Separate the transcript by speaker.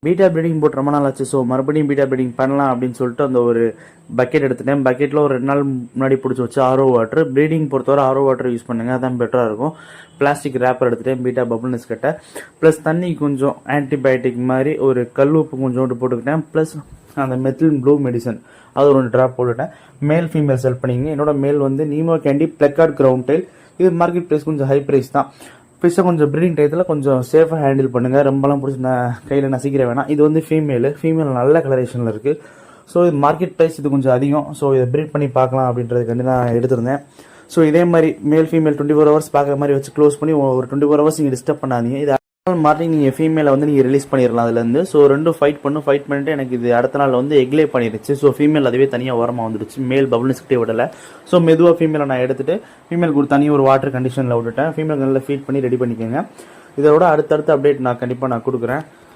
Speaker 1: Beta breeding போட்டு ரொம்ப நாள் ஆச்சு. ஸோ மறுபடியும் பீட்டா ப்ரீடிங் பண்ணலாம் அப்படின்னு சொல்லிட்டு அந்த ஒரு பக்கெட் எடுத்துட்டேன். பக்கெட்டில் ஒரு 2 நாள் முன்னாடி பிடிச்சி வச்சு ஆரோ வாட்டர். ப்ரீடிங் பொறுத்தவரை ஆரோ வாட்டர் யூஸ் பண்ணுங்கள், அதான் பெட்டராக இருக்கும். பிளாஸ்டிக் ரேப்பர் எடுத்துட்டேன் பீட்டா பபுள்னஸ் கிட்ட. ப்ளஸ் தண்ணி கொஞ்சம் ஆன்டிபயோட்டிக் மாதிரி ஒரு கல் உப்பு கொஞ்சோண்டு போட்டுக்கிட்டேன். ப்ளஸ் அந்த மெத்தில் ப்ளூ மெடிசன் அது ஒரு ட்ராப் போட்டுட்டேன். மேல் ஃபீமேல் செல் பண்ணிங்க. என்னோட மேல் வந்து Nemo candy placard ground tile. இது மார்க்கெட் ப்ரைஸ் கொஞ்சம் ஹை ப்ரைஸ் தான். ஃபிஷ்ஷை கொஞ்சம் ப்ரீடிங் டயத்தில் கொஞ்சம் சேஃபாக ஹேண்டில் பண்ணுங்கள். ரொம்பலாம் பிடிச்சி கையில் நசிக்கிற வேணாம். இது வந்து ஃபீமேல் நல்ல கலரேஷனில் இருக்குது. ஸோ இது மார்க்கெட் ப்ரைஸ் இது கொஞ்சம் அதிகம். ஸோ இதை ப்ரீட் பண்ணி பார்க்கலாம் அப்படின்றதுக்காண்டி நான் எடுத்திருந்தேன். ஸோ இதே மாதிரி மேல் ஃபீமேல் 24 ஹவர்ஸ் பார்க்குற மாதிரி வச்சு க்ளோஸ் பண்ணி ஒரு 24 ஹவர்ஸ் நீங்கள் டிஸ்டர்ப் பண்ணாதீங்க. இது மார்னிங் நீங்கள் ஃபீமேலை வந்து நீங்கள் ரிலீஸ் பண்ணிடலாம் அதுலேருந்து. ஸோ ரெண்டும் ஃபைட் பண்ணிட்டு எனக்கு இது அடுத்த நாள் வந்து எக்லே பண்ணிடுச்சு. ஸோ ஃபீமேல் அதுவே தனியாக ஓரமாக வந்துடுச்சு. மேல் பபுள்ஸ்கிட்டே விடலை. ஸோ மெதுவாக ஃபீமேலை நான் எடுத்துகிட்டு ஃபீமேலுக்கு ஒரு தனியாக ஒரு வாட்டர் கண்டிஷனில் விட்டுட்டேன். ஃபீமேல் நல்லா ஃபீட் பண்ணி ரெடி பண்ணிக்கோங்க. இதோட அடுத்தடுத்த அப்டேட் நான் கண்டிப்பாக கொடுக்குறேன்.